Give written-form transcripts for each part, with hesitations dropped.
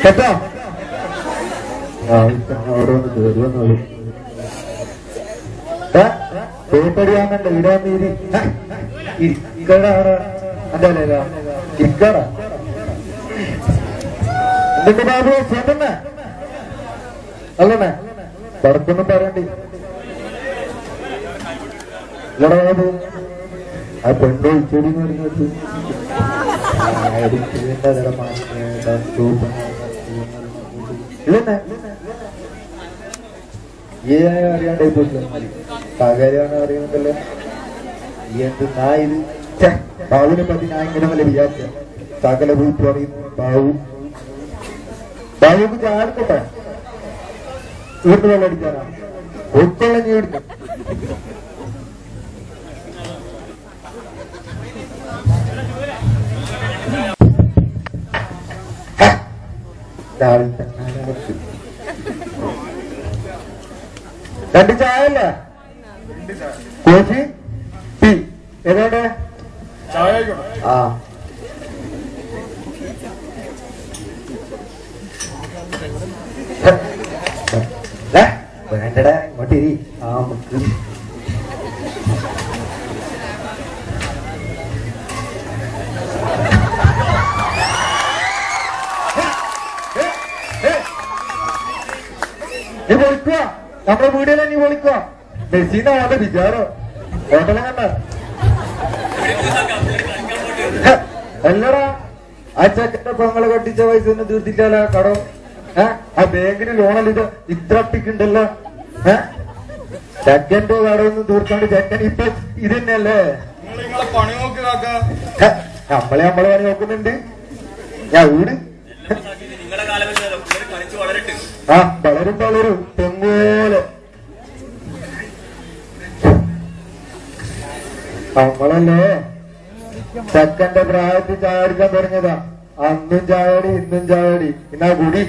കേട്ടോ ഓരോന്ന് കയറുമെന്നുള്ളൂ പേപ്പടിയാന്നുണ്ട് ഇവിടെ വന്നിരി ഇക്കടാണ് അതല്ലേ ഇക്കടാ എന്നിട്ട് ബാബു സ്വന്തന്നെ അല്ലണേ പുറത്തൊന്നും പറയണ്ടി ഇല്ലടാ ബാബു ആ പെണ്ണോ ഇച്ചോടി പറഞ്ഞിട്ട് ഇല്ലെന്നെ ഈ അറിയാണ്ടായി പോയില്ല പകരാണ് അറിയുന്നതല്ലേ ഈ എന്ത് നായത് ബാബുവിനെ പറ്റി ഞാൻ ഇങ്ങനെ വല്ല വിചാരിച്ച സകല വീട്ടു പറയുന്നു ബാബുക്ക് ചാടിക്കട്ടെ വീട്ടിൽ വെള്ളം അടിക്കാനാ ഒത്തുള്ള നീ എടുക്കും രണ്ട് ചായ അല്ലേ കോഫി ടീ ഏതാണ്ട് ചായ ആ വേണ്ടടാ ഇങ്ങോട്ടിരി ആ മുക്ക് നീ പൊളിക്കുക നമ്മുടെ വീടിനെ നീ പൊളിക്കുക മെസ്സിന്ന് അവന്റെ വിചാരോ ഹോട്ടലും കണ്ട അല്ലടാ ആ ചെക്കന്റെ പെങ്ങളെ കട്ടിച്ച പൈസ ഒന്നും തീർത്തിട്ടല്ല കടം ആ ബാങ്കിന് ലോണല്ല ഇത് ഇത്ര ഒട്ടിക്കുണ്ടല്ലോ ചെക്കന്റെ കടമൊന്നും തീർക്കാണ്ട് ചെക്കൻ ഇപ്പൊ ഇത് തന്നെയല്ലേ നമ്മളെ പണി നോക്കുന്നുണ്ട് ഞാൻ വീട് ആ വളരും തെങ്ങോലെ നമ്മളല്ലേ ചെക്കന്റെ പ്രായത്തിൽ ചാടിക്കാൻ തുടങ്ങിയതാ അന്നും ചാടി ഇന്നും ചാടി എന്നാ കൂടി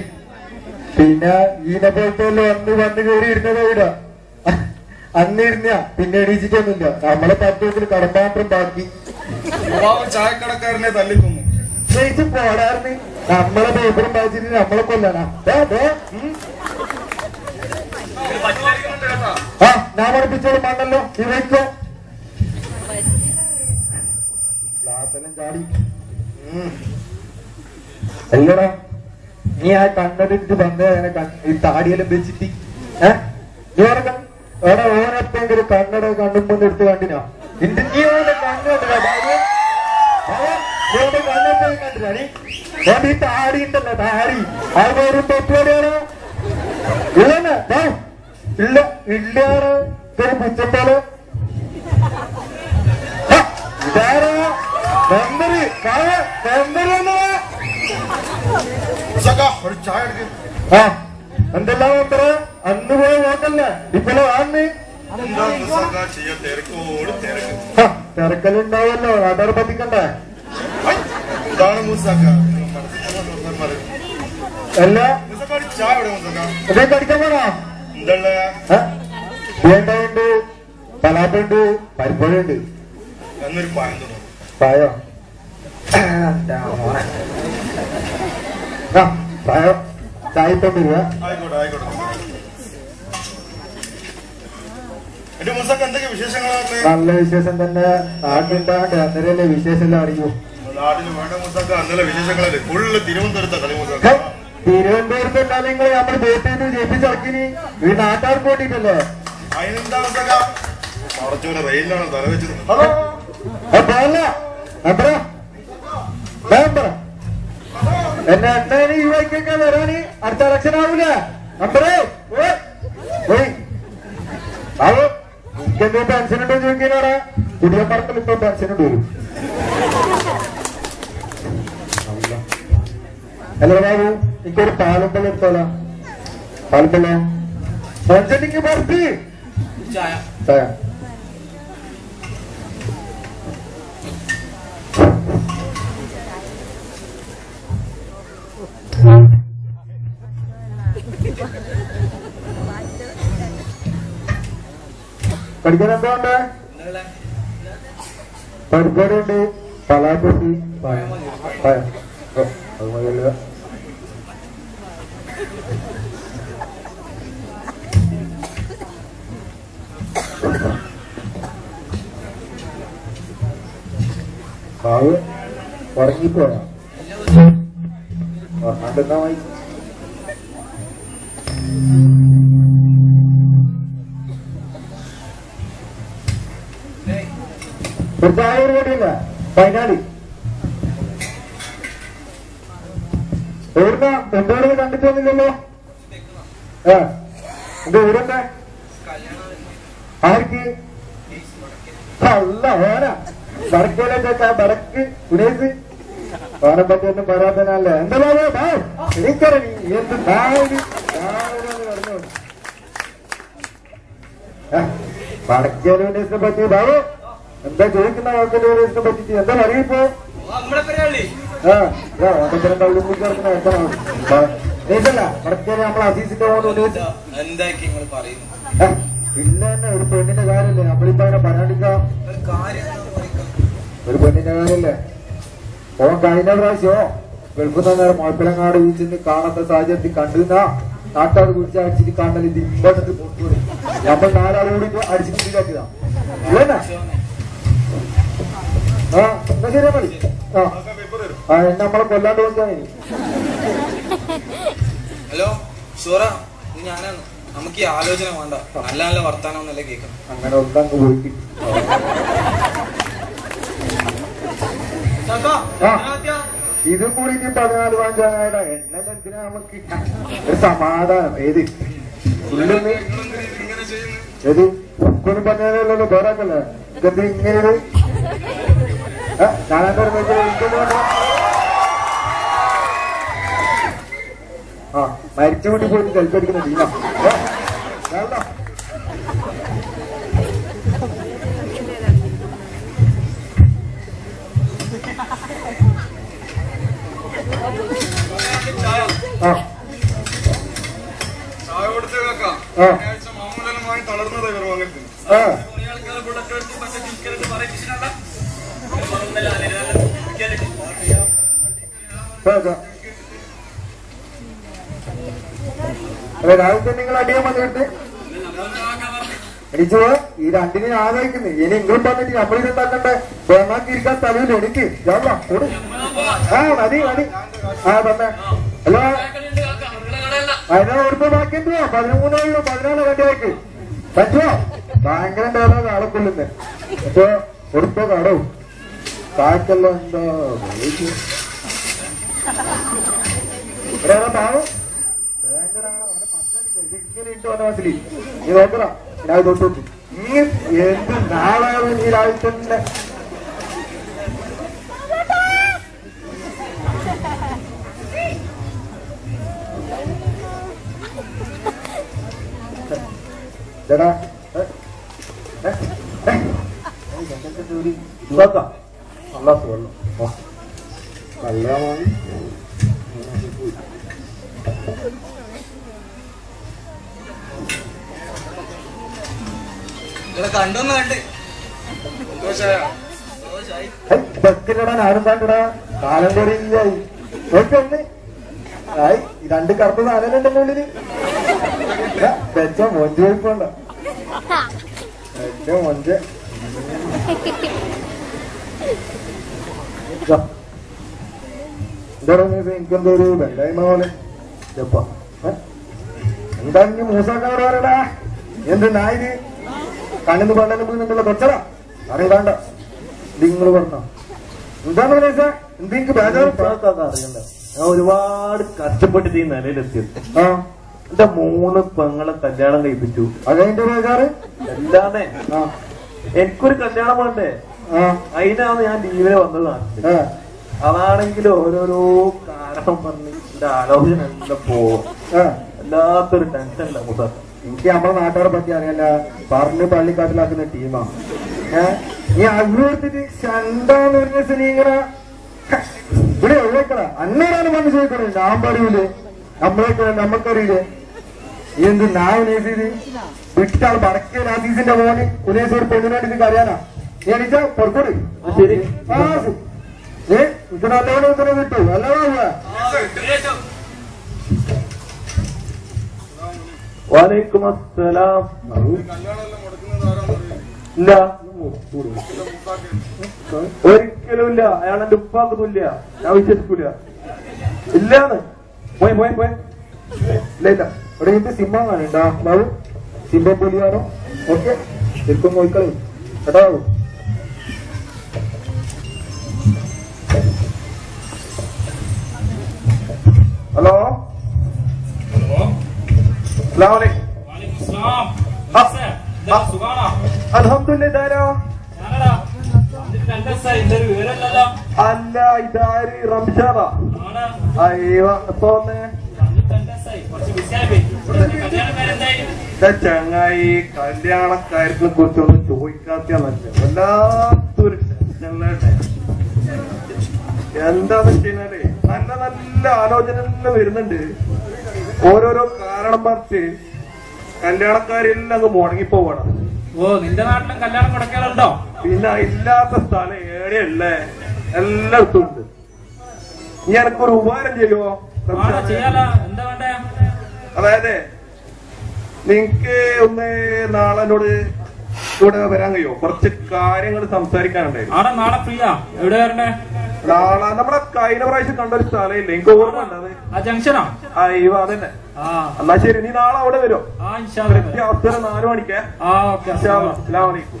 പിന്നെ ഈനെ പോലത്തെ അന്ന് വന്ന് കയറി ഇരുന്നതാ ഇവിടെ അന്ന് ഇരുന്ന പിന്നെ എണീച്ചിട്ടൊന്നുമില്ല നമ്മളെ പത്രത്തിൽ കടം മാത്രം ബാക്കി ചായക്കടക്കാരനെ തല്ലിക്കൊന്നു ജയിച്ച് പോടാർന്ന് നമ്മളെ പേപ്പറും വായിച്ചിട്ട് നമ്മളെ കൊല്ലണ ആ ഞാൻ പഠിപ്പിച്ചോളും വേണ്ടല്ലോ നീ വയ്ക്കോ ലാത്തെല്ലാം ചാടി അല്ലടാ നീ ആ കണ്ണടിട്ട് വന്നേ ഈ താടിയെല്ലാം വെച്ചിട്ട് നീ ഓരോ എടാ ഓനെപ്പെങ്കിലും കണ്ണട കണ്ണുമ്പൊന്ന് എടുത്ത് കണ്ടിനാ നിന്റെ നീ ഓന്റെ കണ്ണുണ്ടല്ലോ ബാബു ഓന്റെ കണ്ണെപ്പോഴും കണ്ടില്ല നീ ഓന്റെ ഈ താടി ഉണ്ടല്ലോ താടി അത് ഒരു തൊട്ടുപടിയാണോ ഇല്ലെന്നെ ഇല്ല ഇല്ലാറോ ഇതൊരു പുച്ചമ്പോലെ ഇതാരോ മെമ്പറി മെമ്പറി ഒരു ചായ എടുക്കും ആ എന്തെല്ലാം മെമ്പറ് അന്ന് പോയി നോക്കല്ലേ ഇപ്പോഴും ആന്ന് തിരക്കലുണ്ടാവല്ലോ ആധാർ പതിക്കണ്ടേ അല്ല ഇതേ കടിക്കാൻ പോണോ വേണ്ടുണ്ട് പലാപ്പുണ്ട് പരിപ്പുഴയുണ്ട് പായോ പായോ ചായത്തോണ്ട് രൂപ നല്ല വിശേഷം തന്നെ നാട്ടിലുണ്ടാവട്ടെ അന്നേരല്ലേ വിശേഷം അറിയൂ തിരുവനന്തപുരത്തല്ല നിങ്ങൾ നമ്മൾ ബോട്ടിൽ നിന്ന് ജയിപ്പിച്ചിറക്കിനി ഈ നാട്ടുകാർക്ക് വേണ്ടിട്ടല്ലേ എന്നെ എണ്ണ ഈ വൈക്കൊക്കെ വരാന് അടുത്ത ഇലക്ഷൻ ആവൂല നമ്പറേ അത് എനിക്കെന്തോ പെൻഷൻ ഉണ്ടോ ചോദിക്കാനാടാ കുടിയന്മാർക്കൽ ഇപ്പൊ പെൻഷൻ ഉണ്ട് വരും അല്ല ബാബു എനിക്കൊരു പാലപ്പഴം എടുത്തോളാം പാലപ്പഴം പഞ്ചനിക്ക് പറത്തി ചായ പഠിക്കാൻ എന്താ ഉണ്ട്? പരിപാടിയുണ്ട്. പലാപ്പൊട്ടി പഴം അത് മതിയല്ലോ. ബാബു ഉറങ്ങിപ്പോയാ ഉറങ്ങാണ്ടെന്നാ മതി. ഒരു ചായ പരിപാടിയില്ല. വയനാട് എവിടുന്ന എന്തോടെ കണ്ടിട്ടൊന്നുമില്ലല്ലോ. ഇത് എവിടെന്താ? ആർക്ക്? അല്ല ഓന വടക്കോലെ ചേച്ചാ വടക്ക് ഉടേസ് ഓനെ പറ്റി ഒന്നും പറയാത്തനല്ലേ. എന്താ എനിക്കറിയ നീ എന്ത് പറഞ്ഞു വടക്കേലെ ഉടേസിനെ പറ്റി ബാബു എന്താ ചോദിക്കുന്ന വടക്കേലെ ഉടേസിനെ പറ്റിട്ട് എന്താ പറയിപ്പോ? ല്ല വടക്കേലെ നമ്മളെ അസീസിന്റെ പിന്നെ തന്നെ ഒരു പെണ്ണിന്റെ കാര്യല്ലേ നമ്മളിപ്പോ അങ്ങനെ പറയാണ്ടിരിക്കാം. ഒരു പെണ്ണിന്റെ കാര്യല്ലേ ഓൻ കഴിഞ്ഞ പ്രാവശ്യോ ഗൾഫിൽ നേരം മുഴപ്പിലങ്ങാട് വീട്ടിൽ കാണാത്ത സാഹചര്യത്തിൽ കണ്ടുന്ന നാട്ടുകാർ കുറിച്ച് അടിച്ചിട്ട് കാണൽ ഇത് ഇമ്പോർട്ടന്റ് പൊട്ടുപോയി. നമ്മൾ നാലാളും കൂടി അടിച്ചിട്ട് ഇതാക്കിയതാ ഇല്ലെന്നാ. ആ എന്നാ ശരിയാ മതി. ആ എന്നെ നമ്മളെ കൊല്ലാണ്ട് നോക്കിയാൽ ഇനി. ഹലോ സൂറ, ഞാനാണ്. നമുക്ക് ഈ ആലോചന വേണ്ട, നല്ല നല്ല വർത്താനം എന്നല്ലേ കേൾക്കാം. അങ്ങനെ ഒന്നങ്ങ് പോയിട്ട് ഇതും കൂടി 14-15 എന്നെ എന്തിനാ നമുക്ക് ഒരു സമാധാനം. ഏത് ഉള്ളിന്ന് ഏത് ഉക്കൊന്നും പറഞ്ഞല്ലോ വേറാക്കല്ലേ ഇതെന്ത് ഇങ്ങനെ ഞാനെന്താ ആ മരിച്ച വീട്ടിൽ പോയിട്ട് കൽപ്പടിക്കുന്ന ടീമാ. രാവിലത്തെ നിങ്ങൾ അടിയാൻ വന്നിട്ട് എണിച്ചു ഈ രണ്ടിനെ ആലോചിക്കുന്നു. ഇനി ഇങ്ങോട്ട് വന്നിട്ട് നമ്മളിതുണ്ടാക്കണ്ടേ വേണാക്കി ഇരിക്കാൻ സ്ഥലമില്ല എനിക്ക്. കൂടി ആ മതി മതി. ആ തന്നെ ഹലോ അതിനാ ഉറുപ്പ് ബാക്കി എന്തുവാ 13-14 കണ്ടിയാക്ക് പറ്റുമോ? ഭയങ്കര ഡയലോഗ് ആളെ കൊല്ലുന്നേ. അപ്പൊ ഉറുപ്പ് കടവും കാക്കല്ലോ എന്തോ പാവം ഇങ്ങനെ ഇട്ട് വന്ന മനസ്സിലി നീ നോക്കറ ഞാൻ തൊട്ടു എന്ത് നാളാണ് ഈ രാവിലെ തന്നെ. ചേട്ടാ നല്ല സുഖം കല്യാണമാണ്. കണ്ടോന്ന് കണ്ട് ബസ്സിലിടാൻ ആരും കണ്ടടാ കാലം കൂടിയായി നോക്കൊന്ന് ആയി. രണ്ട് കറുത്ത സാധനം എന്റെ ഉള്ളില് വെച്ച മൊഞ്ച് പോയിപ്പോണ്ട ഏറ്റവും മൊഞ്ച്. എന്താ പറയുന്നത്? എനിക്കെന്തോ ഒരു ബെല്ലായ്മ പോലെ ചെപ്പാ. എന്താ ഇനി മൂസാക്കാട് പറയടാ എന്ത് നായത് കണ്ണിന്ന് പണ്ടെന്ന് വീണിട്ടുള്ള കൊച്ചടാ അറിയണ്ട. നിങ്ങൾ പറഞ്ഞോ എന്താണ് മനസ്സാ എന്തെനിക്ക് ബേജാറ് അറിയണ്ട. ഞാൻ ഒരുപാട് കഷ്ടപ്പെട്ടിട്ട് ഈ നിലയിലെത്തിയത്. ആ എന്റെ 3 പെങ്ങളെ കല്യാണം കഴിപ്പിച്ചു. അതെന്റെ ബേജാറ് അല്ലാതെ എനിക്കൊരു കല്യാണം വേണ്ടേ? അതിനാണ് ഞാൻ ലീവിന് വന്നത് നാട്ടില്. അതാണെങ്കിൽ ഓരോരോ കാരണം പറഞ്ഞ് എന്റെ ആലോചന എല്ലാം പോവും. വല്ലാത്തൊരു ടെൻഷൻ ഇല്ല മുസ. എനിക്ക് നമ്മളെ നാട്ടുകാരെ പറ്റി അറിയാല്ല. പറഞ്ഞ് പള്ളിക്കാട്ടിലാക്കുന്ന ടീമാ. നീ അഭിവർത്തിട്ട് ചണ്ടാന്ന് പറഞ്ഞ നീ ഇങ്ങനെ ഇവിടെ എവിടേക്കട അന്നേരാണ് വന്ന് ചോദിക്കണേ. ഞാൻ പറയൂലേ നമ്മളേക്കട നമ്മക്കറിയില്ലേ എന്ത് നാ ഉനേസ് ഇത് വിട്ടാൾ വടക്കേ ആസീസിന്റെ മോന് ഉനേസ് ഒരു പെണ്ണിനോട് ഇത് അറിയാനാ നീ അടിച്ചാ പുറത്തോട് ശരി ഇത് നല്ലവണ്ണം ഇങ്ങനെ വിട്ടു നല്ലതാ. വലൈക്കും അസ്സലാം. ഇല്ല ഒരിക്കലും ഇല്ല. അയാൾ എന്റെ ഉപ്പാക്കൊന്നുമില്ല. ഞാൻ വിശ്വസിക്കൂല. ഇല്ലാന്ന് പോയി പോയി പോയി. ഇല്ല ഇല്ല ഇവിടെ ഇത് സിംഹം കാണുണ്ടാ ബാബു സിംഹം പൊലിയാനോ ഓക്കെ ശരിക്കും നോക്കളി കേട്ടോ ബാബു. ഹലോ അസ്സലാമലൈക്കും. അൽഹംദുലില്ലാ. അല്ല ഇതാര് റംഷാദാ? അയ്യോ തോന്നേ ചങ്ങായി കല്യാണക്കാര്യത്തിനെ കുറിച്ചൊന്നും ചോദിക്കാത്തല്ല വല്ലാത്തൊരു ടെൻഷനിലെ. എന്താന്ന് വെച്ച് കഴിഞ്ഞാല് നല്ല നല്ല ആലോചന വരുന്നുണ്ട്. ഓരോരോ കാരണം പറഞ്ഞ് കല്യാണക്കാരെല്ലാം അങ്ങ് മുടങ്ങിപ്പോവണം. ഓ നിന്റെ നാട്ടിലും കല്യാണം മുടക്കാറുണ്ടോ? പിന്നെ ഇല്ലാത്ത സ്ഥലം ഏടെയല്ലേ എല്ലായിടത്തും ഉണ്ട്. നീ എനക്കൊരു ഉപകാരം ചെയ്യുമോ? ചെയ്യാലോ. എന്താ വേണ്ടേ? അതായത് നിങ്ങക്ക് ഒന്ന് നാളെ എന്നോട് ഇവിടെ വരാൻ കഴിയോ? കുറച്ച് കാര്യങ്ങൾ സംസാരിക്കാനുണ്ടായിരുന്നു. ആടെ നാളെ ഫ്രീയാ. എവിടെ വരണ്ടേ? നാളെ നമ്മുടെ കഴിഞ്ഞ പ്രാവശ്യം കണ്ടൊരു സ്ഥലമില്ല, എനിക്ക് ഓർമ്മ ഉണ്ടത്. ആ ജംഗ്ഷനോ? അയ്യോ അതന്നെ. എന്നാ ശരി, നീ നാളെ അവിടെ വരും. അവസരം 4 മണിക്ക്. അസ്സലാമലൈക്കും.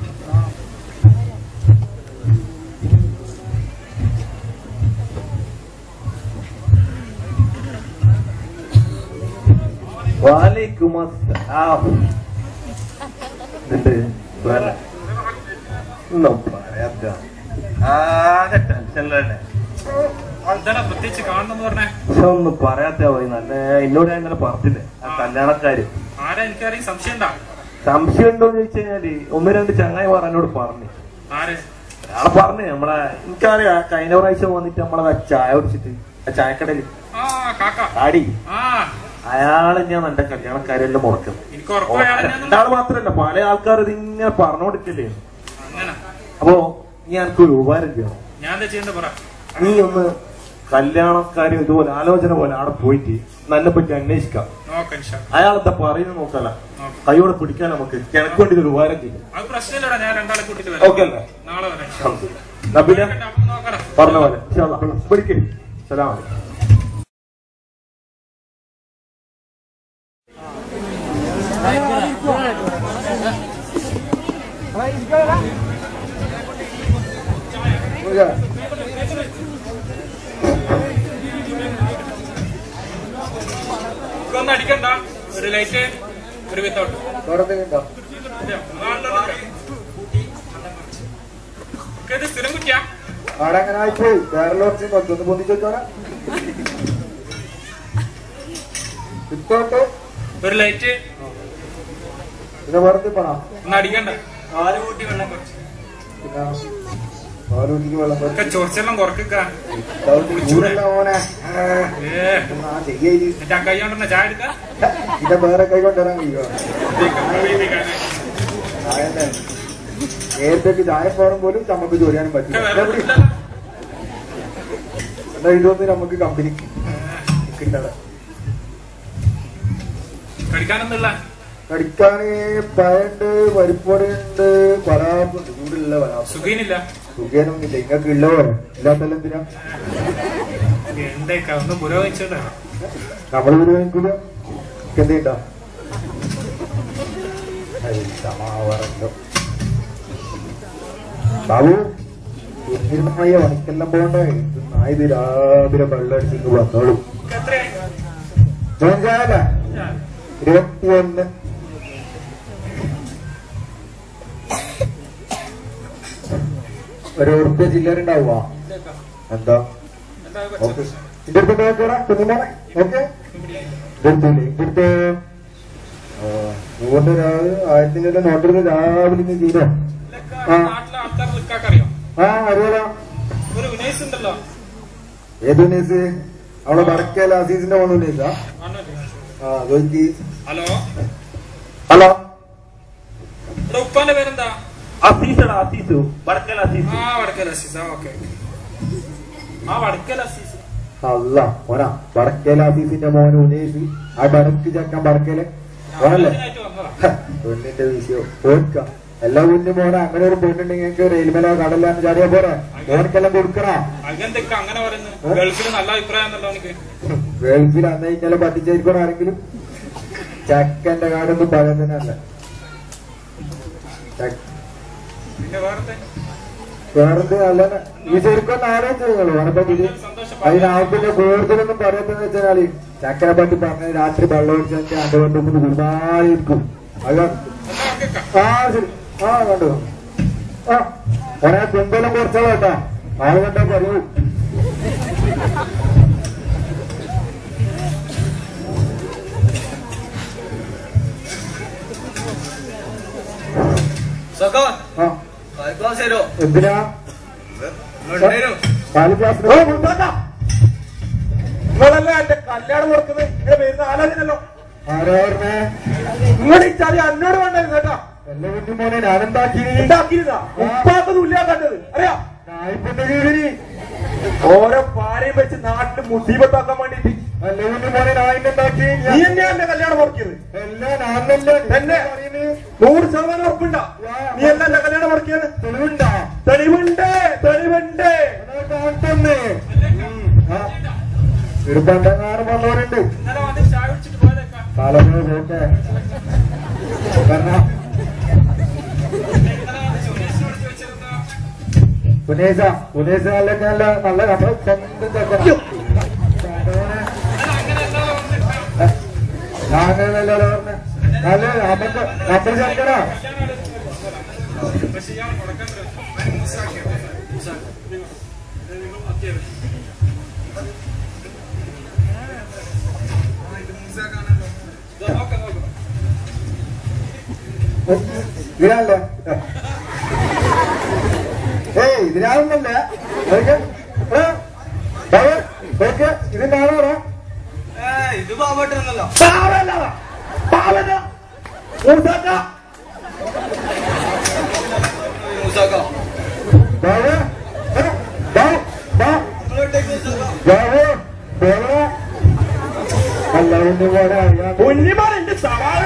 വാലൈക്കും അസ്സലാം. ഒന്നും പറയാത്ത ആകെ ടെൻഷനിലല്ലേ. പ്രത്യേകിച്ച് കാണണമെന്ന് പറഞ്ഞേ. പക്ഷെ ഒന്നും പറയാത്ത പോയി. നല്ല എന്നോട് ഞാൻ ഇന്നലെ പറഞ്ഞില്ലേ ആ കല്യാണക്കാര്. ആരാ? എനിക്കറിയാം. സംശയം ഉണ്ടാ? സംശയം ഉണ്ടോന്ന് ചോദിച്ചു കഴിഞ്ഞാല് 1-2 ചങ്ങായിമാർ എന്നോട് പറഞ്ഞു. ആര്? അയാളെ പറഞ്ഞു. നമ്മളെ എനിക്കറിയാം കഴിഞ്ഞ പ്രാവശ്യം വന്നിട്ട് നമ്മളെ ചായ കുടിച്ചിട്ട് ആ ചായക്കടയില് ആടി അയാള് ഞാൻ എന്റെ കല്യാണക്കാരെല്ലാം മുടക്കുന്നു. രണ്ടാള് മാത്രല്ല പല ആൾക്കാർ ഇതിങ്ങനെ പറഞ്ഞോണ്ടിരിക്കല്ലേ. അപ്പോ ഞാൻ എനിക്കൊരു ഉപകാരം ചെയ്യണം. നീ ഒന്ന് കല്യാണക്കാരും ഇതുപോലെ ആലോചന പോലെ അവിടെ പോയിട്ട് നല്ല പറ്റി അന്വേഷിക്കാം. അയാളെന്താ പറയുന്നത് നോക്കല്ല, കൈയോടെ പിടിക്കാൻ നമുക്ക് കിഴക്ക് വേണ്ടി ഒരു ഉപകാരം ചെയ്യും. ഓക്കെ അല്ലേ? പറഞ്ഞ പോലെ പിടിക്കേ. സലാം. ഒന്ന് അടിക്കണ്ട. ഒരു ലൈറ്റ് ഒരു വിത്തൗട്ട് സ്ഥിരം കുറ്റിയാ. അവിടെ അങ്ങനെ ആയിപ്പോയി. വേറെ കൊണ്ടൊന്ന് പൊന്തിച്ചോട്ടാ. വിത്തോട്ട് ഒരു ലൈറ്റ് പിന്നെ വെറുതെ പണ ഒന്ന് അടിക്കണ്ട. 4 കൂട്ടി വെള്ളം കുറച്ച്. പിന്നെ 4 കൂട്ടിക്ക് വെള്ളം ചൊറിച്ചെല്ലാം കുറക്കുക. മോനെ കൈകൊണ്ടെന്ന ചായ എടുക്ക. ഇന്റെ വേറെ കൈ കൊണ്ടുവരാൻ കഴിയുമോ? നേരത്തേക്ക് ചായ പോകാൻ പോലും നമുക്ക് ചോദിക്കാനും പറ്റില്ല. എന്താ ഇതൊന്നും നമുക്ക് കമ്പനിക്ക് കിട്ടണം. കടിക്കാനൊന്നുമില്ല. കടിക്കാന് പഴണ്ട്, പരിപ്പൊടിയുണ്ട്, പലാപ്പുണ്ട്. ചൂടുള്ള പലാപ്പ്. സുഖീനില്ല. സുഖിയാനൊന്നുമില്ല. ഇങ്ങക്ക് ഉള്ളോ ഇല്ലാത്തല്ല എന്തിനാ എന്തൊക്കെ ഒന്ന് പുരോഗമിച്ചോട്ടെ. നമ്മള് പുരോഗമിക്കൂല. എന്തുണ്ടാ ബാബു നായ പണിക്കെല്ലാം പോകണ്ടേ? നായത് രാവിലെ വെള്ളം അടിച്ചിട്ട് വന്നോളൂ. 21 ഒരു ഉറുപ്പ്യ ചില്ലറുണ്ടാവുക. എന്താ ഓക്കെ ഇന്റെ അടുത്ത് നോക്കടാ കുഞ്ഞുമോനെ. ഓക്കെ ഇതെടുത്തില്ലേ? ഇവിടുത്തെ 1000 നോട്ടിന് രാവിലെ തീരോ? അറിയാലോ. ഏത് ഉനേസ്? അവളെ വടക്കേല അസീസിന്റെ മോണ് ഉനേസാ? ആ അതൊക്കെ ഹലോ ഹലോ ഉപ്പാന്റെ പേരെന്താ? അസീസടാ, അസീസു, വടക്കൽ അസീസ്. ആ വടക്കൽ അസീസ്. ഓക്കെ. ആ വടക്കൽ അസീസ്. അല്ല മോനാ, വടക്കേല അസീസിന്റെ മോൻ ഉനേഷ്, ആ വടക്ക് ചക്കൻ വടക്കേല് ഓനല്ലേ പെണ്ണിന്റെ വിഷയം ഓർക്ക. എല്ലാ കുഞ്ഞു മോനെ അങ്ങനെ ഒരു പെണ്ണുണ്ടെങ്കിൽ ഞങ്ങൾക്ക് റെയിൽവേല കടലാന്ന് ചാടിയാ പോരാ, മോനക്കെല്ലാം കൊടുക്കണോ? അതെന്തൊക്കെ അങ്ങനെ പറയുന്നത്? ഗൾഫിൽ നല്ല അഭിപ്രായം ഉണ്ടല്ലോ എനിക്ക്. ഗൾഫിൽ അന്ന് ഇന്നലെ പറ്റിച്ചായിരിക്കണം ആരെങ്കിലും. ചക്കന്റെ കാടൊന്നും പറയുന്നതല്ല. പിന്നെ വേറെ വേറെന്ത് അല്ല, ഈ ശരിക്കും ആലോചിച്ചോളൂ അവനെ പറ്റി. അതിനാവശ്യത്തിന്റെ കൂടുതലൊന്നും പറയത്തെന്ന് വെച്ചാല് ചക്കനെ പറ്റി പറഞ്ഞ രാത്രി വെള്ളം ഒഴിച്ചാൽ അതുകൊണ്ട് ഒരുപാടിരിക്കും. അത് ആ ശരി, ആ കണ്ടു. ആ ഒരേ പെമ്പലം കുറച്ചാളോ കേട്ടോ, ആള് കണ്ടാ പറയൂ. എന്തിനാ കാലി ക്ലാസ്? നിങ്ങളല്ല എന്റെ കല്യാണം കൊടുക്കുന്നത്, ഇങ്ങനെ വരുന്ന ആലോചനല്ലോ. ആരാ പറഞ്ഞേ? നിങ്ങൾ ഈ ചതി എന്നോട് വേണ്ടായിരുന്നു കേട്ടോ. എന്റെ കുഞ്ഞു മോനെ ഉണ്ടാക്കിയിരുന്നാ ഉപ്പാക്കൊന്നും ഇല്ലാ കണ്ടത് അറിയാം. നായിപ്പിന്റെ കീഴിൽ ഓരോ പാരയും വെച്ച് നാട്ടിൽ മുസീബത്താക്കാൻ വേണ്ടിട്ട് എന്റെ കുഞ്ഞു മോനെ നായിണ്ടാക്കി. നീ തന്നെയാ എന്റെ കല്യാണം മുടക്കിയത്. എല്ലാം നാന്നല്ലേ തന്നെ 100% ഉറപ്പുണ്ടാ. നീ എന്താ എന്റെ കല്യാണം മുടക്കിയത്? തെളിവുണ്ടാ? തെളിവുണ്ട്, തെളിവുണ്ട്. കാട്ടന്നെ ഒരു പണ്ടങ്ങാറ് വന്നവരുണ്ട്. ഇന്നലെ വന്ന് ചായ കുടിച്ചിട്ട് പോയതേക്കാ. കാലങ്ങൾ പോട്ടെ. കാരണം ഇന്നലെ വന്ന് സുനേഷിനോട് ചോദിച്ചിരുന്നു. സുനേഷ നല്ല നല്ല നമ്മൾ സ്വന്തം ചക്കന ഞാനല്ലോ പറഞ്ഞ നല്ല നമുക്ക് നമ്മൾ ചക്കന. പക്ഷെ ഇയാൾ മുടക്കാൻ ഇതിനല്ലേ? ഏയ് ഇതിനാവുന്നല്ലേ? ഇതിന്റെ ആളാണോ? ഇത് പാവട്ടല്ലോ. അല്ല കൊണ്ട് പോലെ അറിയാം. കുഞ്ഞിമാർ എന്റെ സവാള